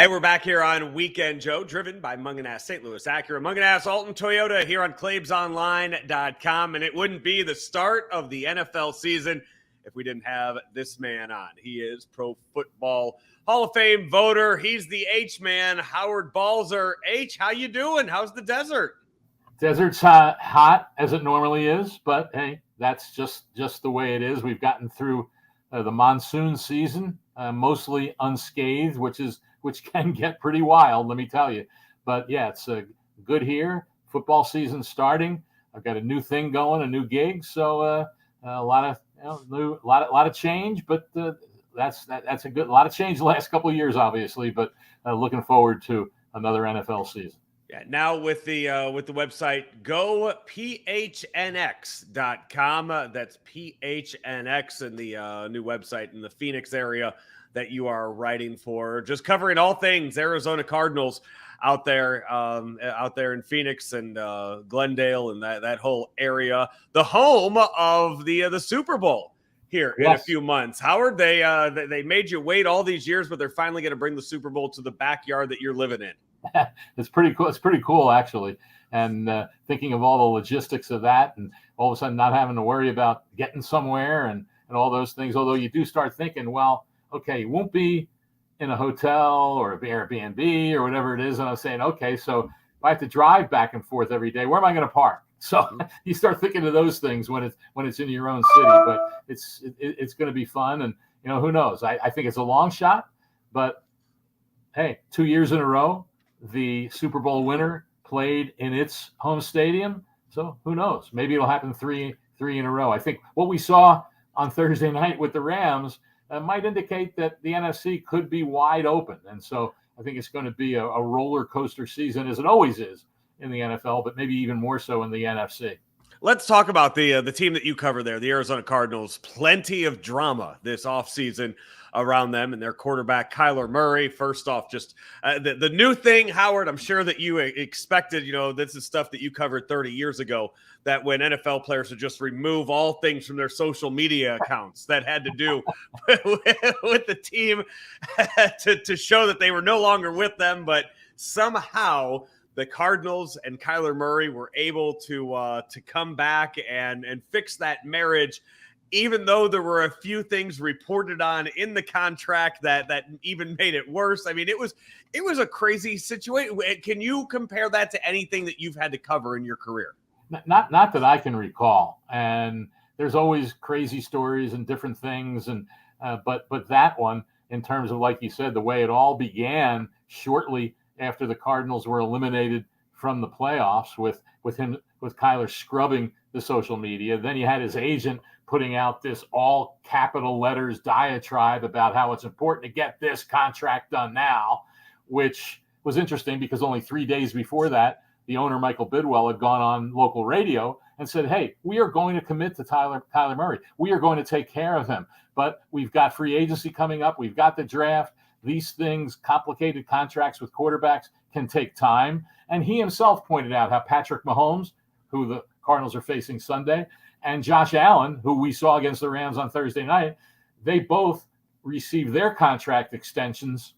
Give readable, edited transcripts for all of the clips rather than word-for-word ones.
Hey, we're back here on Weekend Joe, driven by Munganast St. Louis Acura, Munganast Alton Toyota here on ClaibsOnline.com. And it wouldn't be the start of the NFL season if we didn't have this man on. He is Pro Football Hall of Fame voter. He's the H-man, Howard Balzer. H, how you doing? How's the desert? Desert's hot as it normally is, but hey, that's just the way it is. We've gotten through the monsoon season mostly unscathed, which can get pretty wild, let me tell you. But yeah, it's good here. Football season starting. I've got a new thing going, a new gig, so a lot of change. But that's a lot of change the last couple of years, obviously. But looking forward to another NFL season. Yeah, now with the website gophnx.com. That's PHNX, and the new website in the Phoenix area that you are writing for, just covering all things Arizona Cardinals out there in Phoenix and Glendale and that whole area, the home of the Super Bowl here in a few months. Howard, they made you wait all these years, but they're finally going to bring the Super Bowl to the backyard that you're living in. It's pretty cool. It's pretty cool, actually. And thinking of all the logistics of that, and all of a sudden not having to worry about getting somewhere and all those things. Although you do start thinking, well, okay, you won't be in a hotel or an Airbnb or whatever it is. And I was saying, okay, so if I have to drive back and forth every day, where am I going to park? So you start thinking of those things when it's in your own city. But it's going to be fun, and who knows? I think it's a long shot, but hey, 2 years in a row, the Super Bowl winner played in its home stadium. So who knows? Maybe it'll happen three in a row. I think what we saw on Thursday night with the Rams might indicate that the NFC could be wide open. And so I think it's going to be a roller coaster season, as it always is in the NFL, but maybe even more so in the NFC. Let's talk about the team that you cover there, the Arizona Cardinals. Plenty of drama this offseason around them and their quarterback, Kyler Murray. First off, just the new thing, Howard, I'm sure that you expected, this is stuff that you covered 30 years ago, that when NFL players would just remove all things from their social media accounts that had to do with the team to show that they were no longer with them. But somehow the Cardinals and Kyler Murray were able to come back and fix that marriage, even though there were a few things reported on in the contract that even made it worse. I mean, it was a crazy situation. Can you compare that to anything that you've had to cover in your career? Not that I can recall. And there's always crazy stories and different things. And but that one, in terms of, like you said, the way it all began shortly after the Cardinals were eliminated from the playoffs with Kyler scrubbing the social media. Then you had his agent putting out this all capital letters diatribe about how it's important to get this contract done now, which was interesting because only 3 days before that, the owner, Michael Bidwell, had gone on local radio and said, hey, we are going to commit to Kyler Murray. We are going to take care of him. But we've got free agency coming up. We've got the draft. These things, complicated contracts with quarterbacks, can take time. And he himself pointed out how Patrick Mahomes, who the Cardinals are facing Sunday, and Josh Allen, who we saw against the Rams on Thursday night, they both received their contract extensions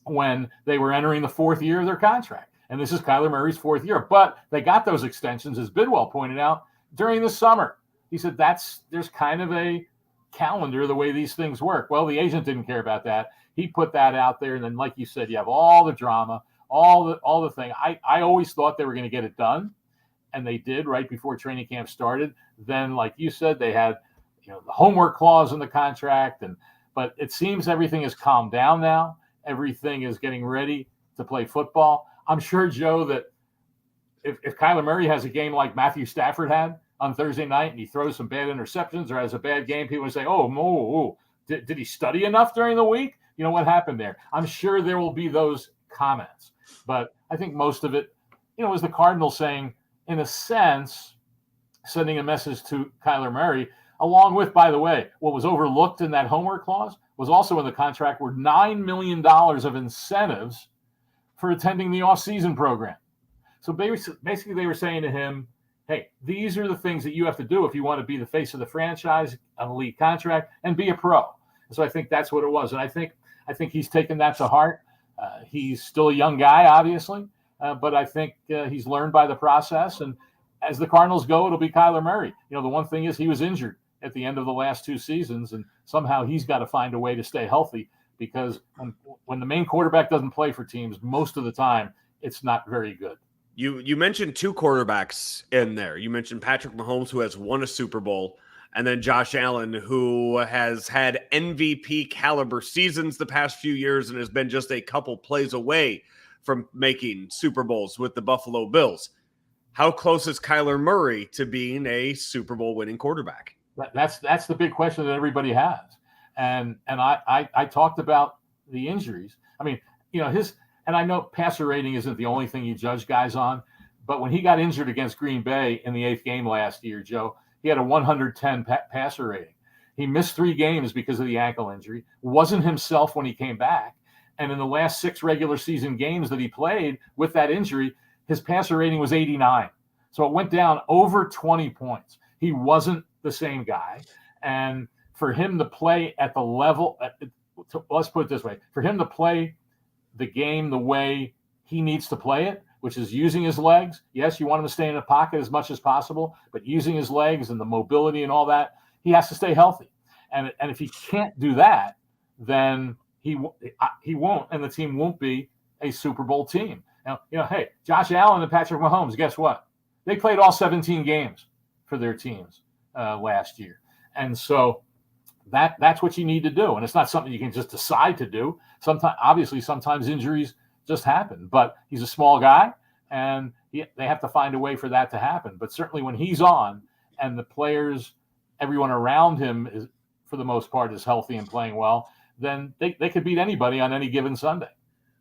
when they were entering the fourth year of their contract. And this is Kyler Murray's fourth year. But they got those extensions, as Bidwell pointed out, during the summer. He said there's kind of a calendar the way these things work. Well, the agent didn't care about that. He put that out there. And then, like you said, you have all the drama, all the thing. I always thought they were going to get it done. And they did right before training camp started. Then, like you said, they had the homework clause in the contract. But it seems everything has calmed down now. Everything is getting ready to play football. I'm sure, Joe, that if Kyler Murray has a game like Matthew Stafford had on Thursday night and he throws some bad interceptions or has a bad game, people would say, did he study enough during the week? What happened there? I'm sure there will be those comments. But I think most of it, was the Cardinals saying, in a sense, sending a message to Kyler Murray, along with, by the way, what was overlooked in that homework clause was also in the contract were $9 million of incentives for attending the offseason program. So basically they were saying to him, hey, these are the things that you have to do if you want to be the face of the franchise, an elite contract, and be a pro. So I think that's what it was. And I think he's taken that to heart. He's still a young guy, obviously, but I think he's learned by the process. And as the Cardinals go, it'll be Kyler Murray. The one thing is he was injured at the end of the last 2 seasons, and somehow he's got to find a way to stay healthy, because when the main quarterback doesn't play for teams, most of the time, it's not very good. You mentioned 2 quarterbacks in there. You mentioned Patrick Mahomes, who has won a Super Bowl, and then Josh Allen, who has had MVP caliber seasons the past few years and has been just a couple plays away from making Super Bowls with the Buffalo Bills. How close is Kyler Murray to being a Super Bowl winning quarterback? That's the big question that everybody has. And I talked about the injuries. I mean, and I know passer rating isn't the only thing you judge guys on, but when he got injured against Green Bay in the 8th game last year, Joe, he had a 110 passer rating. He missed 3 games because of the ankle injury, wasn't himself when he came back. And in the last 6 regular season games that he played with that injury, his passer rating was 89. So it went down over 20 points. He wasn't the same guy. And for him to play at the level, let's put it this way, for him to play the game the way he needs to play it, which is using his legs. Yes, you want him to stay in the pocket as much as possible, but using his legs and the mobility and all that, he has to stay healthy. And if he can't do that, then he won't, and the team won't be a Super Bowl team. Now, hey, Josh Allen and Patrick Mahomes, guess what? They played all 17 games for their teams last year. And so that's what you need to do. And it's not something you can just decide to do. Sometimes injuries just happen, but he's a small guy, and they have to find a way for that to happen. But certainly when he's on and the players, everyone around him is, for the most part, is healthy and playing well, then they could beat anybody on any given Sunday.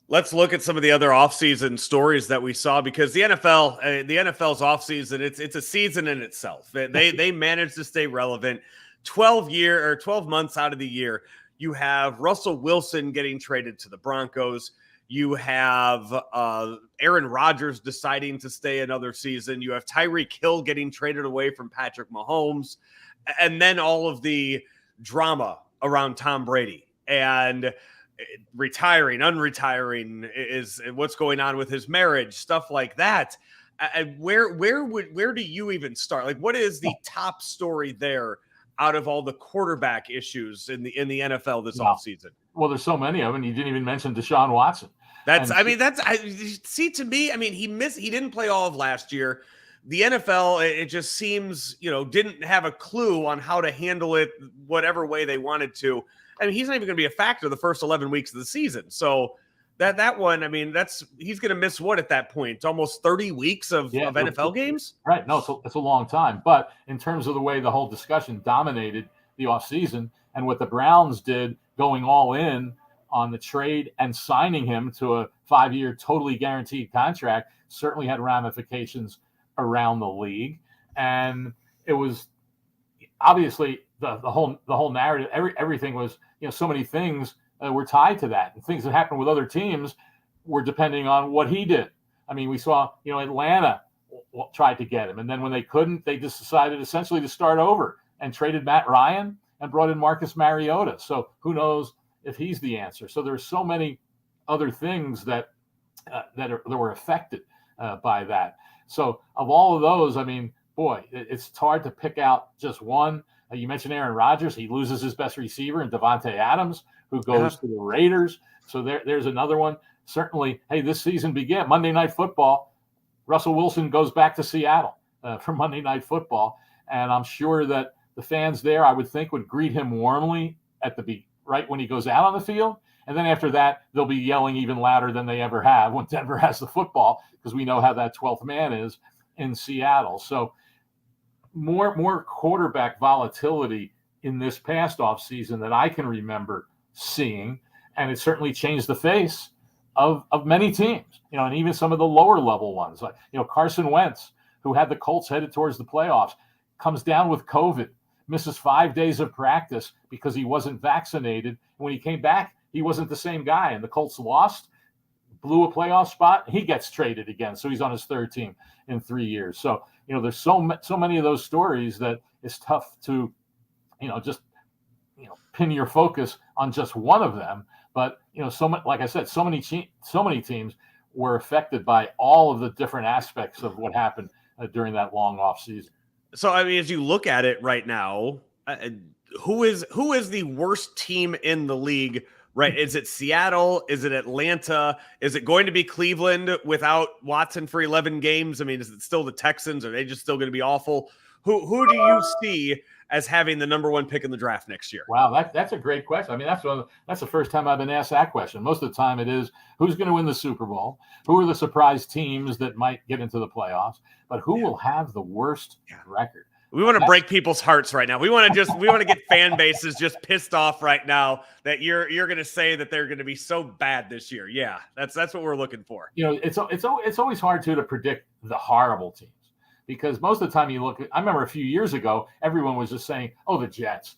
Let's look at some of the other offseason stories that we saw, because the NFL's offseason, it's a season in itself. They managed to stay relevant 12 months out of the year. You have Russell Wilson getting traded to the Broncos. You have Aaron Rodgers deciding to stay another season. You have Tyreek Hill getting traded away from Patrick Mahomes. And then all of the drama around Tom Brady and retiring, unretiring, is what's going on with his marriage, stuff like that. Where do you even start? Like, what is the top story there out of all the quarterback issues in the NFL this offseason? Well, there's so many of them. You didn't even mention Deshaun Watson. To me, he didn't play all of last year. The NFL, it just seems, didn't have a clue on how to handle it whatever way they wanted to. He's not even going to be a factor the first 11 weeks of the season. So that one, he's going to miss what at that point? Almost 30 weeks of NFL games? Right. No, it's a long time. But in terms of the way the whole discussion dominated the offseason and what the Browns did going all in on the trade and signing him to a 5-year totally guaranteed contract certainly had ramifications around the league. And it was obviously the whole narrative, everything was, so many things were tied to that, and things that happened with other teams were depending on what he did. We saw, Atlanta tried to get him, and then when they couldn't, they just decided essentially to start over and traded Matt Ryan and brought in Marcus Mariota. So who knows if he's the answer? So there's so many other things that were affected by that. So of all of those, it's hard to pick out just one. You mentioned Aaron Rodgers. He loses his best receiver in Devontae Adams, who goes to the Raiders. So there's another one. Certainly, hey, this season began Monday Night Football. Russell Wilson goes back to Seattle for Monday Night Football. And I'm sure that the fans there, I would think, would greet him warmly right when he goes out on the field. And then after that, they'll be yelling even louder than they ever have when Denver has the football, because we know how that 12th man is in Seattle. So more quarterback volatility in this past offseason that I can remember seeing. And it certainly changed the face of many teams, and even some of the lower level ones, like, Carson Wentz, who had the Colts headed towards the playoffs, comes down with COVID, misses 5 days of practice because he wasn't vaccinated. When he came back, he wasn't the same guy, and the Colts lost, blew a playoff spot. He gets traded again. So he's on his 3rd team in 3 years. So, there's so many of those stories that it's tough to, just, pin your focus on just one of them. But like I said, so many teams were affected by all of the different aspects of what happened during that long off season. So, I mean, as you look at it right now, who is the worst team in the league? Right? Is it Seattle? Is it Atlanta? Is it going to be Cleveland without Watson for 11 games? I mean, is it still the Texans? Are they just still going to be awful? Who do you see as having the number one pick in the draft next year? Wow, that's a great question. I mean, that's the first time I've been asked that question. Most of the time it is, who's going to win the Super Bowl? Who are the surprise teams that might get into the playoffs? But who will have the worst record? We want to break people's hearts right now. We want to get fan bases just pissed off right now that you're going to say that they're going to be so bad this year. Yeah, that's what we're looking for. It's always hard to predict the horrible teams, because most of the time I remember a few years ago, everyone was just saying, oh, the Jets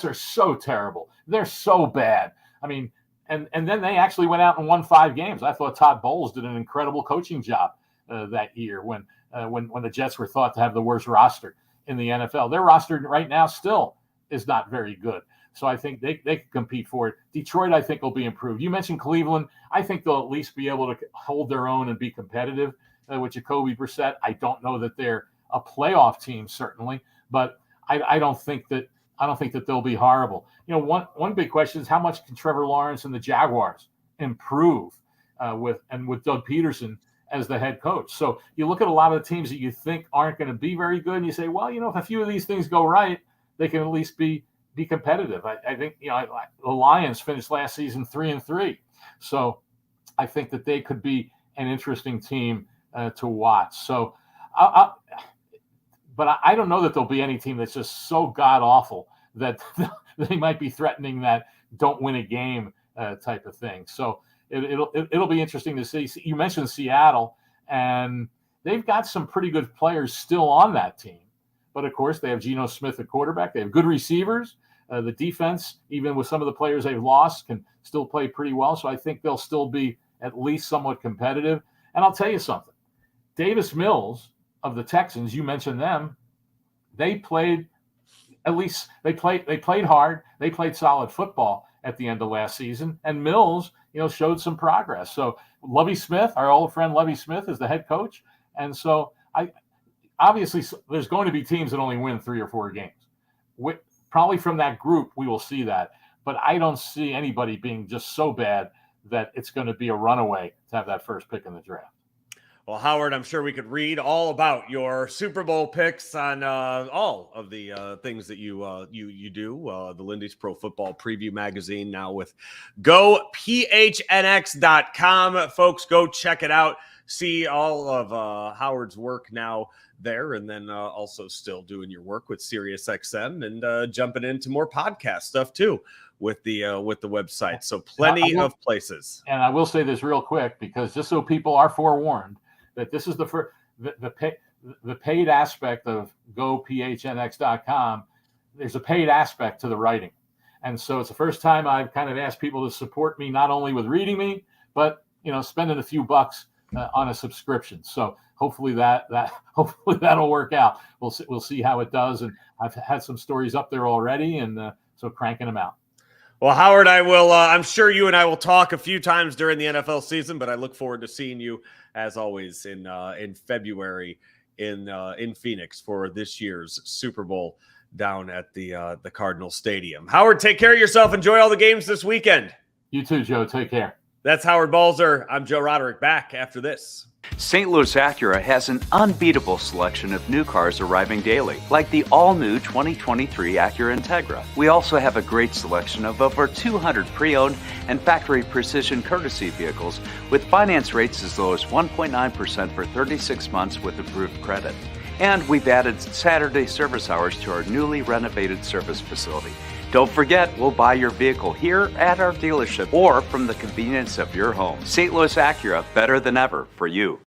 are so terrible. They're so bad. I mean, and then they actually went out and won 5 games. I thought Todd Bowles did an incredible coaching job that year when the Jets were thought to have the worst roster in the NFL. Their roster right now still is not very good. So I think they can compete for it. Detroit, I think, will be improved. You mentioned Cleveland. I think they'll at least be able to hold their own and be competitive with Jacoby Brissett. I don't know that they're a playoff team, certainly, but I don't think that they'll be horrible. One big question is, how much can Trevor Lawrence and the Jaguars improve with Doug Peterson as the head coach? So you look at a lot of the teams that you think aren't going to be very good, and you say, well, if a few of these things go right, they can at least be competitive. I think the Lions finished last season 3-3, so I think that they could be an interesting team to watch. So, but I don't know that there'll be any team that's just so god awful that they might be threatening that don't win a game type of thing. So it'll be interesting to see. You mentioned Seattle, and they've got some pretty good players still on that team. But of course, they have Geno Smith at quarterback. They have good receivers. The defense, even with some of the players they've lost, can still play pretty well. So I think they'll still be at least somewhat competitive. And I'll tell you something. Davis Mills of the Texans, you mentioned them. They played hard. They played solid football at the end of last season. And Mills, showed some progress. So Lovie Smith, our old friend Lovie Smith, is the head coach. And so obviously there's going to be teams that only win 3 or 4 games. Probably from that group, we will see that. But I don't see anybody being just so bad that it's going to be a runaway to have that first pick in the draft. Well, Howard, I'm sure we could read all about your Super Bowl picks on all of the things that you do. The Lindy's Pro Football Preview Magazine, now with GoPHNX.com. Folks, go check it out. See all of Howard's work now there, and then also still doing your work with SiriusXM and jumping into more podcast stuff too with the website. So plenty of places. And I will say this real quick, because just so people are forewarned, that this is the paid aspect of GoPHNX.com. There's a paid aspect to the writing. And so it's the first time I've kind of asked people to support me, not only with reading me, but, spending a few bucks on a subscription. So hopefully that'll work out. We'll see how it does. And I've had some stories up there already, and so cranking them out. Well, Howard, I will. I'm sure you and I will talk a few times during the NFL season, but I look forward to seeing you, as always, in February in Phoenix for this year's Super Bowl down at the Cardinal Stadium. Howard, take care of yourself. Enjoy all the games this weekend. You too, Joe. Take care. That's Howard Balzer. I'm Joe Roderick. Back after this. St. Louis Acura has an unbeatable selection of new cars arriving daily, like the all-new 2023 Acura Integra. We also have a great selection of over 200 pre-owned and factory precision courtesy vehicles with finance rates as low as 1.9% for 36 months with approved credit. And we've added Saturday service hours to our newly renovated service facility. Don't forget, we'll buy your vehicle here at our dealership or from the convenience of your home. St. Louis Acura, better than ever for you.